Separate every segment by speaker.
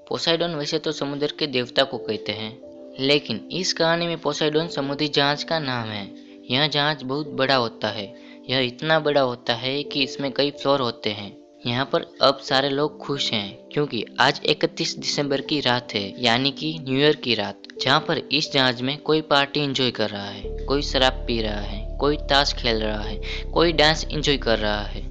Speaker 1: Poseidon वैसे तो समुद्र के देवता को कहते हैं, लेकिन इस कहानी में पोसाइडन समुद्री जहाज का नाम है। यह जहाज बहुत बड़ा होता है। यह इतना बड़ा होता है कि इसमें कई फ्लोर होते हैं। यहाँ पर अब सारे लोग खुश हैं क्योंकि आज 31 दिसंबर की रात है, यानी कि न्यू ईयर की रात, जहाँ पर इस जहाज में कोई पार्टी एंजॉय कर रहा है, कोई शराब पी रहा है, कोई ताश खेल रहा है, कोई डांस एंजॉय कर रहा है।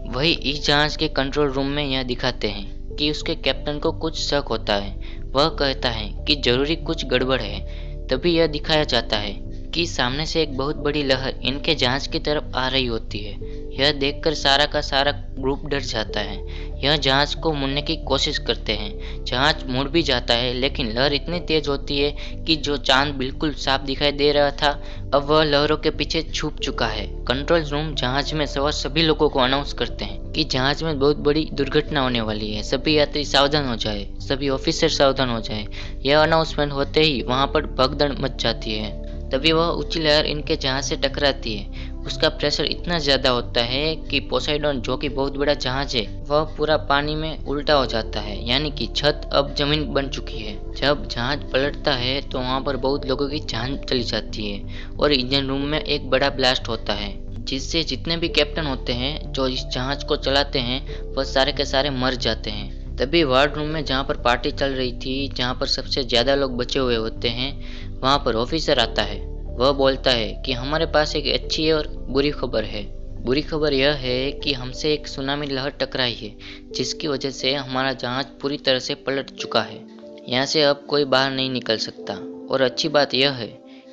Speaker 1: वही इस जहाज के कंट्रोल रूम में यह दिखाते हैं कि उसके कैप्टन को कुछ शक होता है। वह कहता है कि जरूरी कुछ गड़बड़ है। तभी यह दिखाया जाता है कि सामने से एक बहुत बड़ी लहर इनके जहाज की तरफ आ रही होती है। यह देखकर सारा का सारा ग्रुप डर जाता है। यह जहाज को मुड़ने की कोशिश करते हैं। जहाज मुड़ भी जाता है, लेकिन लहर इतनी तेज होती है कि जो चांद बिल्कुल साफ दिखाई दे रहा था, अब वह लहरों के पीछे छुप चुका है। कंट्रोल रूम जहाज में सवार सभी लोगों को अनाउंस करते हैं कि जहाज में बहुत बड़ी दुर्घटना होने वाली है। सभी यात्री सावधान हो जाए, सभी ऑफिसर सावधान हो जाए। यह अनाउंसमेंट होते ही वहां पर भगदड़ मच जाती है। तभी वह ऊंची लहर इनके जहाज से टकराती है। उसका प्रेशर इतना ज़्यादा होता है कि पोसाइडन, जो कि बहुत बड़ा जहाज है, वह पूरा पानी में उल्टा हो जाता है, यानी कि छत अब जमीन बन चुकी है। जब जहाज पलटता है तो वहाँ पर बहुत लोगों की जान चली जाती है और इंजन रूम में एक बड़ा ब्लास्ट होता है, जिससे जितने भी कैप्टन होते हैं जो इस जहाज को चलाते हैं, वह सारे के सारे मर जाते हैं। तभी वार्ड रूम में, जहाँ पर पार्टी चल रही थी, जहाँ पर सबसे ज़्यादा लोग बचे हुए होते हैं, वहाँ पर ऑफिसर आता है। वह बोलता है कि हमारे पास एक अच्छी और बुरी खबर है। बुरी खबर यह है कि हमसे एक सुनामी लहर टकराई है, जिसकी वजह से हमारा जहाज पूरी तरह से पलट चुका है। यहाँ से अब कोई बाहर नहीं निकल सकता। और अच्छी बात यह है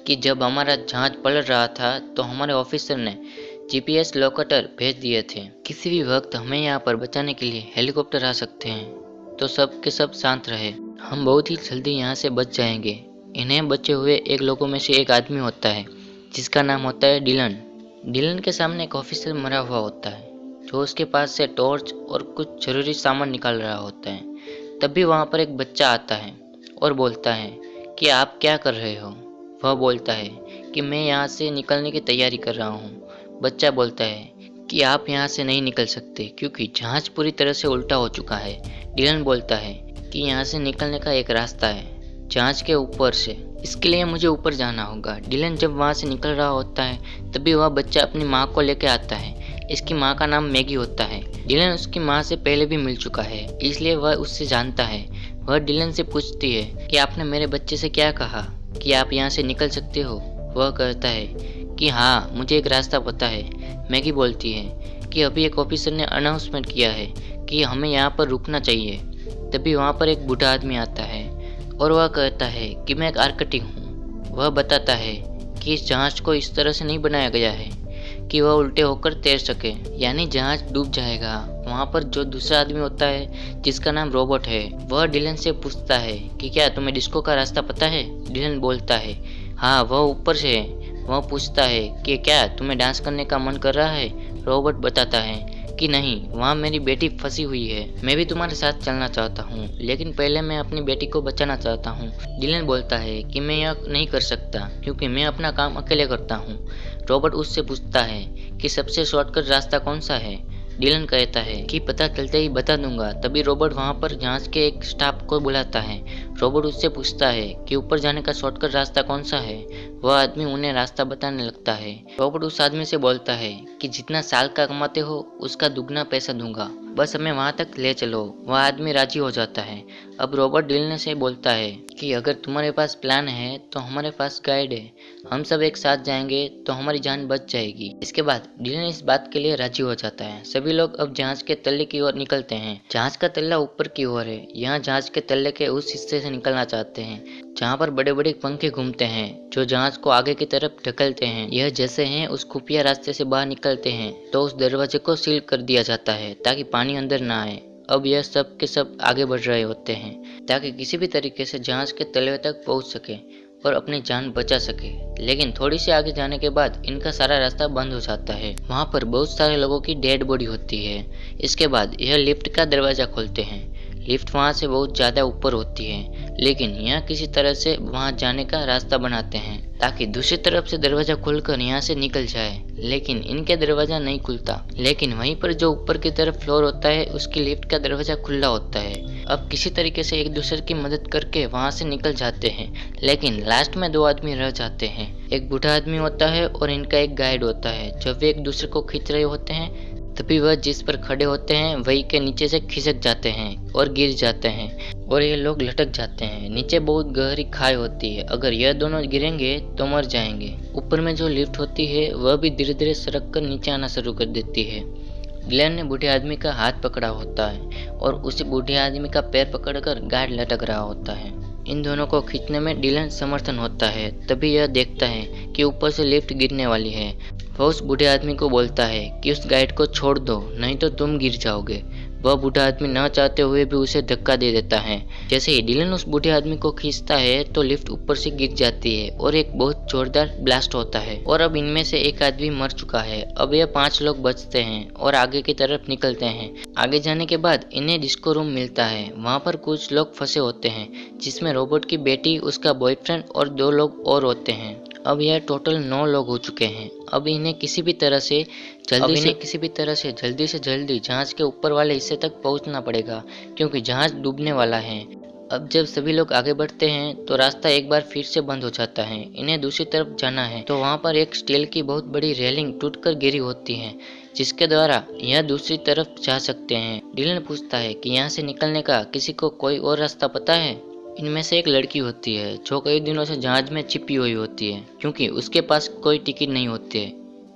Speaker 1: कि जब हमारा जहाज पलट रहा था तो हमारे ऑफिसर ने GPS लोकेटर भेज दिए थे। किसी भी वक्त हमें यहाँ पर बचाने के लिए हेलीकॉप्टर आ सकते हैं। तो सब के सब शांत रहे। हम बहुत ही जल्दी यहाँ से बच जाएंगे। इन्हें बचे हुए एक लोगों में से एक आदमी होता है, जिसका नाम होता है डिलन। डिलन के सामने एक ऑफिसर मरा हुआ होता है, जो उसके पास से टॉर्च और कुछ जरूरी सामान निकाल रहा होता है। तभी वहाँ पर एक बच्चा आता है और बोलता है कि आप क्या कर रहे हो। वह बोलता है कि मैं यहाँ से निकलने की तैयारी कर रहा हूँ। बच्चा बोलता है कि आप यहाँ से नहीं निकल सकते क्योंकि जहाज पूरी तरह से उल्टा हो चुका है। डिलन बोलता है कि यहाँ से निकलने का एक रास्ता है, जहाज के ऊपर से। इसके लिए मुझे ऊपर जाना होगा। डिलन जब वहाँ से निकल रहा होता है, तभी वह बच्चा अपनी माँ को लेकर आता है। इसकी माँ का नाम मैगी होता है। डिलन उसकी माँ से पहले भी मिल चुका है, इसलिए वह उससे जानता है। वह डिलन से पूछती है कि आपने मेरे बच्चे से क्या कहा कि आप यहाँ से निकल सकते हो। वह कहता है कि हाँ, मुझे एक रास्ता पता है। मैगी बोलती है कि अभी एक ऑफिसर ने अनाउंसमेंट किया है कि हमें यहाँ पर रुकना चाहिए। तभी वहाँ पर एक बूढ़ा आदमी आता है और वह कहता है कि मैं एक आर्किटेक्ट हूँ। वह बताता है कि इस जहाज को इस तरह से नहीं बनाया गया है कि वह उल्टे होकर तैर सके, यानी जहाज डूब जाएगा। वहाँ पर जो दूसरा आदमी होता है, जिसका नाम रॉबर्ट है, वह डिलन से पूछता है कि क्या तुम्हें डिस्को का रास्ता पता है। डिलन बोलता है हाँ, वह ऊपर से है। वह पूछता है कि क्या तुम्हें डांस करने का मन कर रहा है। रॉबर्ट बताता है कि नहीं, वहाँ मेरी बेटी फंसी हुई है। मैं भी तुम्हारे साथ चलना चाहता हूँ, लेकिन पहले मैं अपनी बेटी को बचाना चाहता हूँ। डिलन बोलता है कि मैं यह नहीं कर सकता क्योंकि मैं अपना काम अकेले करता हूँ। रॉबर्ट उससे पूछता है कि सबसे शॉर्टकट रास्ता कौन सा है। डिलन कहता है कि पता चलते ही बता दूंगा। तभी रॉबर्ट वहाँ पर जहाज के एक स्टाफ को बुलाता है। रॉबर्ट उससे पूछता है कि ऊपर जाने का शॉर्टकट रास्ता कौन सा है। वह आदमी उन्हें रास्ता बताने लगता है। रॉबर्ट उस आदमी से बोलता है कि जितना साल का कमाते हो उसका दुगना पैसा दूंगा, बस हमें वहाँ तक ले चलो। वह आदमी राजी हो जाता है। अब रॉबर्ट डिलन से बोलता है कि अगर तुम्हारे पास प्लान है तो हमारे पास गाइड है। हम सब एक साथ जाएंगे तो हमारी जान बच जाएगी। इसके बाद डिलन इस बात के लिए राजी हो जाता है। सभी लोग अब जहाज के तल्ले की ओर निकलते हैं। जहाज का तल्ला ऊपर की ओर है। यहाँ जहाज के तल्ले के उस हिस्से से निकलना चाहते हैं जहाँ पर बड़े बड़े पंखे घूमते हैं, जो जहाज को आगे की तरफ ढकेलते हैं। यह जैसे हैं उस खुफिया रास्ते से बाहर निकलते हैं तो उस दरवाजे को सील कर दिया जाता है ताकि पानी अंदर ना आए। अब यह सब के सब आगे बढ़ रहे होते हैं ताकि किसी भी तरीके से जहाज के तलवे तक पहुंच सके और अपनी जान बचा सके। लेकिन थोड़ी सी आगे जाने के बाद इनका सारा रास्ता बंद हो जाता है। वहाँ पर बहुत सारे लोगों की डेड बॉडी होती है। इसके बाद यह लिफ्ट का दरवाजा खोलते हैं। लिफ्ट वहाँ से बहुत ज़्यादा ऊपर होती है, लेकिन यह किसी तरह से वहाँ जाने का रास्ता बनाते हैं ताकि दूसरी तरफ से दरवाजा खुलकर यहाँ से निकल जाए। लेकिन इनके दरवाजा नहीं खुलता। लेकिन वहीं पर जो ऊपर की तरफ फ्लोर होता है, उसकी लिफ्ट का दरवाजा खुला होता है। अब किसी तरीके से एक दूसरे की मदद करके वहाँ से निकल जाते हैं, लेकिन लास्ट में 2 आदमी रह जाते हैं। एक बूढ़ा आदमी होता है और इनका एक गाइड होता है। जब वे एक दूसरे को खींच रहे होते हैं, तभी वह जिस पर खड़े होते हैं वही के नीचे से खिसक जाते हैं और गिर जाते हैं और ये लोग लटक जाते हैं। नीचे बहुत गहरी खाई होती है, अगर यह दोनों गिरेंगे तो मर जाएंगे। ऊपर में जो लिफ्ट होती है वह भी धीरे धीरे सरक कर नीचे आना शुरू कर देती है। डिलन ने बूढ़े आदमी का हाथ पकड़ा होता है और उसी बूढ़े आदमी का पैर पकड़कर गार्ड लटक रहा होता है। इन दोनों को खींचने में डिलन समर्थन होता है। तभी यह देखता है कि ऊपर से लिफ्ट गिरने वाली है। वह उस बूढ़े आदमी को बोलता है कि उस गाइड को छोड़ दो, नहीं तो तुम गिर जाओगे। वह बूढ़ा आदमी न चाहते हुए भी उसे धक्का दे देता है। जैसे ही डिलन उस बूढ़े आदमी को खींचता है तो लिफ्ट ऊपर से गिर जाती है और एक बहुत जोरदार ब्लास्ट होता है और अब इनमें से एक आदमी मर चुका है। अब यह 5 लोग बचते हैं और आगे की तरफ निकलते हैं। आगे जाने के बाद इन्हें डिस्को रूम मिलता है। वहाँ पर कुछ लोग फंसे होते हैं, जिसमें रोबोट की बेटी, उसका बॉयफ्रेंड और 2 लोग और होते हैं। अब यह टोटल 9 लोग हो चुके हैं। अब इन्हें किसी भी तरह से जल्दी से जल्दी जहाज के ऊपर वाले हिस्से तक पहुंचना पड़ेगा, क्योंकि जहाज डूबने वाला है। अब जब सभी लोग आगे बढ़ते हैं तो रास्ता एक बार फिर से बंद हो जाता है। इन्हें दूसरी तरफ जाना है तो वहाँ पर एक स्टील की बहुत बड़ी रेलिंग टूटकर गिरी होती है, जिसके द्वारा यह दूसरी तरफ जा सकते हैं। डिलन पूछता है कि यहाँ से निकलने का किसी को कोई और रास्ता पता है। इनमें से एक लड़की होती है जो कई दिनों से जहाज में छिपी हुई होती है, क्योंकि उसके पास कोई टिकट नहीं होती है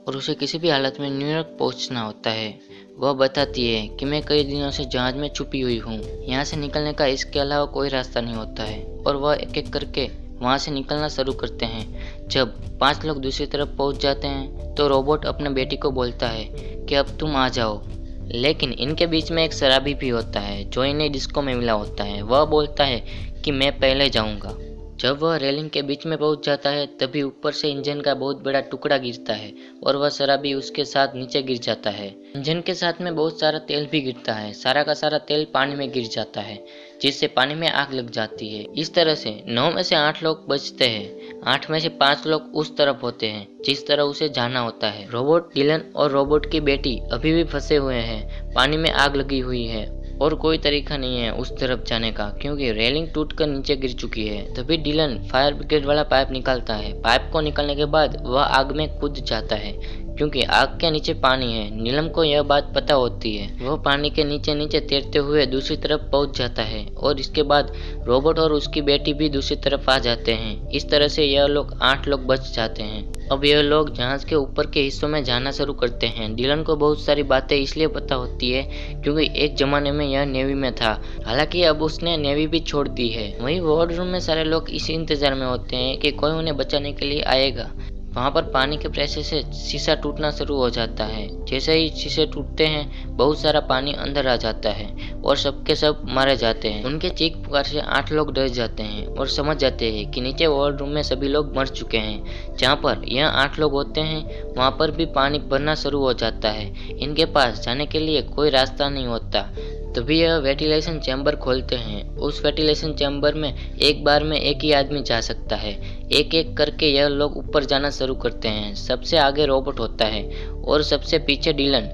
Speaker 1: और उसे किसी भी हालत में न्यूयॉर्क पहुंचना होता है। वह बताती है कि मैं कई दिनों से जहाज में छुपी हुई हूँ, यहाँ से निकलने का इसके अलावा कोई रास्ता नहीं होता है। और वह एक एक करके वहाँ से निकलना शुरू करते हैं। जब 5 लोग दूसरी तरफ पहुँच जाते हैं तो रोबोट अपने बेटी को बोलता है कि अब तुम आ जाओ। लेकिन इनके बीच में एक शराबी भी होता है जो इन्हें डिस्को में मिला होता है। वह बोलता है कि मैं पहले जाऊंगा। जब वह रेलिंग के बीच में पहुंच जाता है तभी ऊपर से इंजन का बहुत बड़ा टुकड़ा गिरता है और वह शराबी उसके साथ नीचे गिर जाता है। इंजन के साथ में बहुत सारा तेल भी गिरता है। सारा का सारा तेल पानी में गिर जाता है, जिससे पानी में आग लग जाती है। इस तरह से 9 में से 8 लोग बचते हैं। 8 में से 5 लोग उस तरफ होते हैं जिस तरह उसे जाना होता है। रोबोट, डिलन और रोबोट की बेटी अभी भी फंसे हुए हैं। पानी में आग लगी हुई है और कोई तरीका नहीं है उस तरफ जाने का, क्योंकि रेलिंग टूटकर नीचे गिर चुकी है। तभी डिलन फायर ब्रिगेड वाला पाइप निकालता है। पाइप को निकालने के बाद वह आग में कूद जाता है, क्योंकि आग के नीचे पानी है। नीलम को यह बात पता होती है। वह पानी के नीचे नीचे तैरते हुए दूसरी तरफ पहुंच जाता है और इसके बाद रोबोट और उसकी बेटी भी दूसरी तरफ आ जाते हैं। इस तरह से यह लोग 8 लोग बच जाते हैं। अब यह लोग जहाज के ऊपर के हिस्सों में जाना शुरू करते हैं। डिलन को बहुत सारी बातें इसलिए पता होती है क्योंकि एक जमाने में यह नेवी में था। हालांकि अब उसने नेवी भी छोड़ दी है। वहीं वार्ड रूम में सारे लोग इसी इंतजार में होते हैं कि कोई उन्हें बचाने के लिए आएगा। वहाँ पर पानी के प्रेशर से शीशा टूटना शुरू हो जाता है। जैसे ही शीशे टूटते हैं बहुत सारा पानी अंदर आ जाता है और सबके सब मारे जाते हैं। उनके चीख पुकार से 8 लोग डर जाते हैं और समझ जाते हैं कि नीचे वार्ड रूम में सभी लोग मर चुके हैं। जहाँ पर यह 8 लोग होते हैं वहाँ पर भी पानी भरना शुरू हो जाता है। इनके पास जाने के लिए कोई रास्ता नहीं होता। तभी यह वेंटिलेशन चैम्बर खोलते हैं। उस वेंटिलेशन चैम्बर में एक बार में एक ही आदमी जा सकता है। एक एक करके यह लोग ऊपर जाना शुरू करते हैं। सबसे आगे रोबोट होता है और सबसे पीछे डिलन।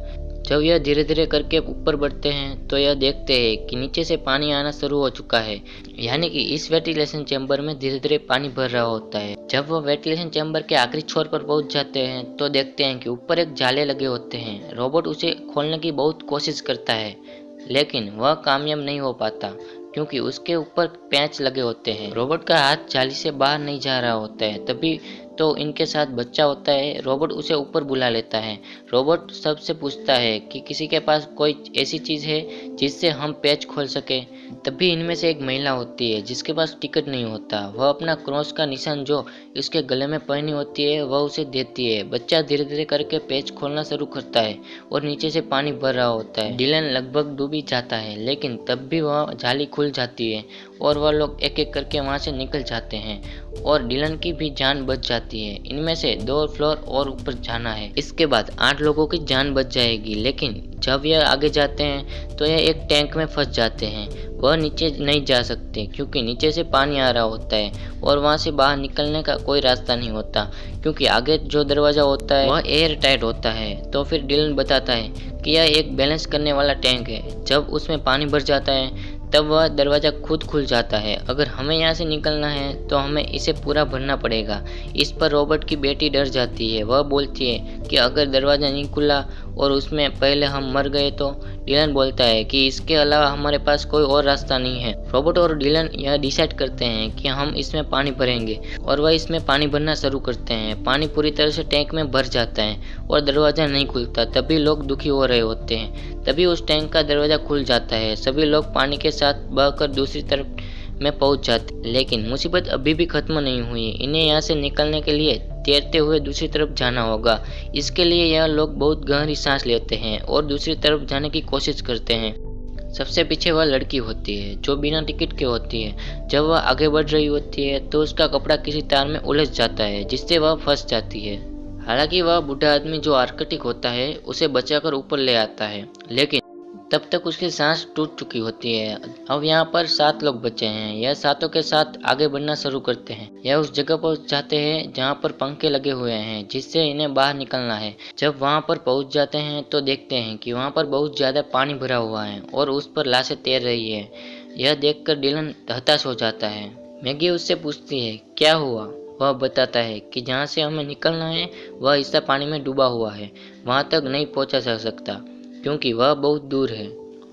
Speaker 1: जब यह धीरे धीरे करके ऊपर बढ़ते हैं तो यह देखते हैं कि नीचे से पानी आना शुरू हो चुका है, यानी कि इस वेंटिलेशन चैम्बर में धीरे धीरे पानी भर रहा होता है। जब वह वेंटिलेशन चैम्बर के आखिरी छोर पर पहुंच जाते हैं तो देखते हैं कि ऊपर एक जाले लगे होते हैं। रोबोट उसे खोलने की बहुत कोशिश करता है, लेकिन वह कामयाब नहीं हो पाता क्योंकि उसके ऊपर पेंच लगे होते हैं। रोबोट का हाथ जाली से बाहर नहीं जा रहा होता है। तभी तो इनके साथ बच्चा होता है। रोबोट उसे ऊपर बुला लेता है। रोबोट सबसे पूछता है कि किसी के पास कोई ऐसी चीज़ है जिससे हम पेच खोल सके। तभी इनमें से एक महिला होती है जिसके पास टिकट नहीं होता। वह अपना क्रॉस का निशान जो उसके गले में पहनी होती है वह उसे देती है। बच्चा धीरे धीरे करके पेच खोलना शुरू करता है और नीचे से पानी भर रहा होता है। डिलन लगभग डूब ही जाता है, लेकिन तब भी वह जाली खुल जाती है और वह लोग एक एक करके वहाँ से निकल जाते हैं और डिलन की भी जान बच जाती है। इनमें से 2 फ्लोर और ऊपर जाना है। इसके बाद 8 लोगों की जान बच जाएगी, लेकिन जब यह आगे जाते हैं तो यह एक टैंक में फंस जाते हैं। वह नीचे नहीं जा सकते क्योंकि नीचे से पानी आ रहा होता है और वहाँ से बाहर निकलने का कोई रास्ता नहीं होता, क्योंकि आगे जो दरवाज़ा होता है वह एयर टाइट होता है। तो फिर डिलन बताता है कि यह एक बैलेंस करने वाला टैंक है। जब उसमें पानी भर जाता है तब वह दरवाज़ा खुद खुल जाता है। अगर हमें यहाँ से निकलना है तो हमें इसे पूरा भरना पड़ेगा। इस पर रॉबर्ट की बेटी डर जाती है। वह बोलती है कि अगर दरवाज़ा नहीं खुला और उसमें पहले हम मर गए तो। डिलन बोलता है कि इसके अलावा हमारे पास कोई और रास्ता नहीं है। रॉबर्ट और डिलन यह डिसाइड करते हैं कि हम इसमें पानी भरेंगे और वह इसमें पानी भरना शुरू करते हैं। पानी पूरी तरह से टैंक में भर जाता है और दरवाज़ा नहीं खुलता। तभी लोग दुखी हो रहे होते हैं। तभी उस टैंक का दरवाज़ा खुल जाता है। सभी लोग पानी के साथ बहकर दूसरी तरफ में पहुंच जाते। लेकिन मुसीबत अभी भी खत्म नहीं हुई। इन्हें यहाँ से निकलने के लिए तैरते हुए दूसरी तरफ जाना होगा। इसके लिए यह लोग बहुत गहरी सांस लेते हैं और दूसरी तरफ जाने की कोशिश करते हैं। सबसे पीछे वह लड़की होती है जो बिना टिकट के होती है। जब वह आगे बढ़ रही होती है तो उसका कपड़ा किसी तार में उलझ जाता है जिससे वह फंस जाती है। हालांकि वह बूढ़ा आदमी जो आर्कटिक होता है उसे बचाकर ऊपर ले आता है, लेकिन तब तक उसकी सांस टूट चुकी होती है। अब यहाँ पर 7 लोग बचे हैं। यह सातों के साथ आगे बढ़ना शुरू करते हैं। यह उस जगह पहुँच जाते हैं जहाँ पर पंखे लगे हुए हैं जिससे इन्हें बाहर निकलना है। जब वहाँ पर पहुँच जाते हैं तो देखते हैं कि वहाँ पर बहुत ज़्यादा पानी भरा हुआ है और उस पर लाशें तैर रही है। यह देखकर डिलन हताश हो जाता है। मैगी उससे पूछती है क्या हुआ। वह बताता है कि जहाँ से हमें निकलना है वह हिस्सा पानी में डूबा हुआ है, वहाँ तक नहीं पहुँचा जा सकता क्योंकि वह बहुत दूर है।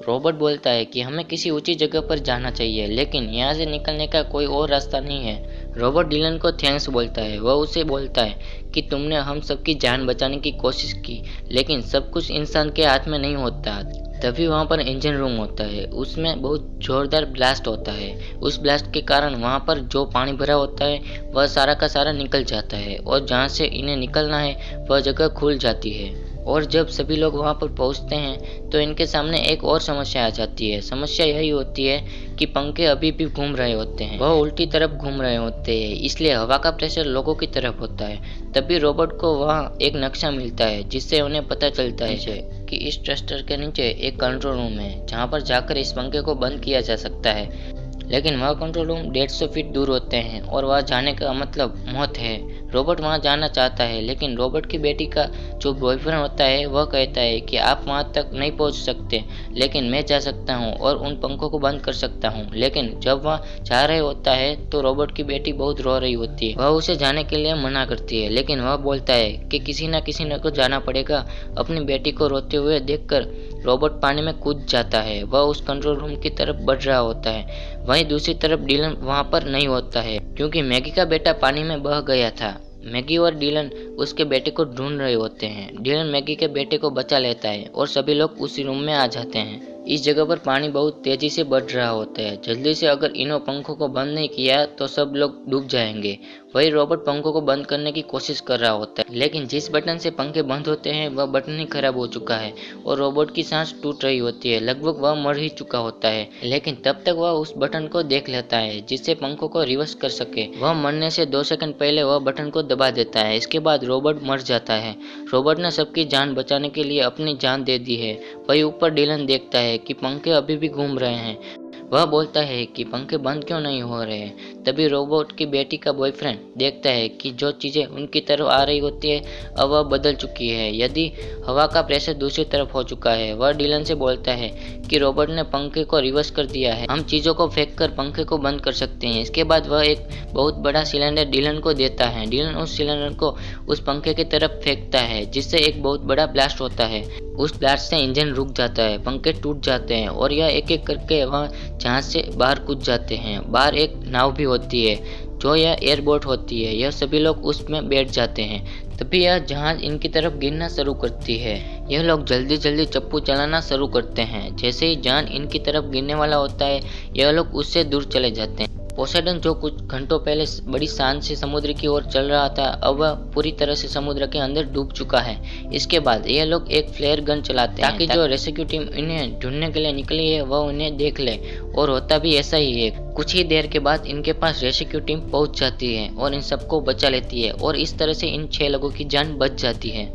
Speaker 1: रॉबर्ट बोलता है कि हमें किसी ऊंची जगह पर जाना चाहिए, लेकिन यहाँ से निकलने का कोई और रास्ता नहीं है। रॉबर्ट डिलन को थैंक्स बोलता है। वह उसे बोलता है कि तुमने हम सबकी जान बचाने की कोशिश की, लेकिन सब कुछ इंसान के हाथ में नहीं होता। तभी वहाँ पर इंजन रूम होता है। उसमें बहुत जोरदार ब्लास्ट होता है। उस ब्लास्ट के कारण वहाँ पर जो पानी भरा होता है वह सारा का सारा निकल जाता है और जहाँ से इन्हें निकलना है वह जगह खुल जाती है। और जब सभी लोग वहाँ पर पहुँचते हैं तो इनके सामने एक और समस्या आ जाती है। समस्या यही होती है कि पंखे अभी भी घूम रहे होते हैं। वह उल्टी तरफ घूम रहे होते हैं, इसलिए हवा का प्रेशर लोगों की तरफ होता है। तभी रॉबर्ट को वहाँ एक नक्शा मिलता है जिससे उन्हें पता चलता है कि इस थ्रस्टर के नीचे एक कंट्रोल रूम है जहाँ पर जाकर इस पंखे को बंद किया जा सकता है। लेकिन वह कंट्रोल रूम 150 फीट दूर होते हैं और वह जाने का मतलब मौत है। रॉबर्ट वहाँ जाना चाहता है, लेकिन रॉबर्ट की बेटी का जो बॉयफ्रेंड होता है वह कहता है कि आप वहाँ तक नहीं पहुँच सकते, लेकिन मैं जा सकता हूँ और उन पंखों को बंद कर सकता हूँ। लेकिन जब वह जा रहे होता है तो रॉबर्ट की बेटी बहुत रो रही होती है। वह उसे जाने के लिए मना करती है, लेकिन वह बोलता है कि किसी न किसी ने को जाना पड़ेगा। अपनी बेटी को रोते हुए देखकर रॉबर्ट पानी में कूद जाता है। वह उस कंट्रोल रूम की तरफ बढ़ रहा होता है। वहीं दूसरी तरफ डिलन वहाँ पर नहीं होता है क्योंकि मैगी का बेटा पानी में बह गया था। मैगी और डिलन उसके बेटे को ढूंढ रहे होते हैं। डिलन मैगी के बेटे को बचा लेता है और सभी लोग उसी रूम में आ जाते हैं। इस जगह पर पानी बहुत तेजी से बढ़ रहा होता है। जल्दी से अगर इन पंखों को बंद नहीं किया तो सब लोग डूब जाएंगे। वही रॉबर्ट पंखों को बंद करने की कोशिश कर रहा होता है, लेकिन जिस बटन से पंखे बंद होते हैं वह बटन ही खराब हो चुका है और रॉबर्ट की सांस टूट रही होती है। लगभग वह मर ही चुका होता है, लेकिन तब तक वह उस बटन को देख लेता है जिससे पंखों को रिवर्स कर सके। वह मरने से 2 सेकंड पहले वह बटन को दबा देता है। इसके बाद रॉबर्ट मर जाता है। रॉबर्ट ने सबकी जान बचाने के लिए अपनी जान दे दी है। वही ऊपर डिलन देखता है कि पंखे अभी भी घूम रहे हैं। वह बोलता है कि पंखे बंद क्यों नहीं हो रहे। तभी रॉबर्ट की बेटी का बॉयफ्रेंड देखता है कि जो चीज़ें उनकी तरफ आ रही होती है अब वह बदल चुकी है। यदि हवा का प्रेशर दूसरी तरफ हो चुका है। वह डिलन से बोलता है कि रॉबर्ट ने पंखे को रिवर्स कर दिया है, हम चीज़ों को फेंक कर पंखे को बंद कर सकते हैं। इसके बाद वह एक बहुत बड़ा सिलेंडर डिलन को देता है। डिलन उस सिलेंडर को उस पंखे की तरफ फेंकता है जिससे एक बहुत बड़ा ब्लास्ट होता है। उस ब्लास्ट से इंजन रुक जाता है, पंखे टूट जाते हैं और यह एक एक करके वह जहाज से बाहर कूद जाते हैं। बाहर एक नाव भी होती है जो यह एयरबोट होती है। यह सभी लोग उसमें बैठ जाते हैं। तभी यह जहाज इनकी तरफ गिरना शुरू करती है। यह लोग जल्दी जल्दी चप्पू चलाना शुरू करते हैं। जैसे ही जहाज इनकी तरफ गिरने वाला होता है यह लोग उससे दूर चले जाते हैं। पोसेडन जो कुछ घंटों पहले बड़ी शान से समुद्र की ओर चल रहा था अब वह पूरी तरह से समुद्र के अंदर डूब चुका है। इसके बाद ये लोग एक फ्लेयर गन चलाते हैं ताकि जो रेस्क्यू टीम इन्हें ढूंढने के लिए निकली है वह उन्हें देख ले, और होता भी ऐसा ही है। कुछ ही देर के बाद इनके पास रेस्क्यू टीम पहुंच जाती है और इन सबको बचा लेती है और इस तरह से इन 6 लोगों की जान बच जाती है।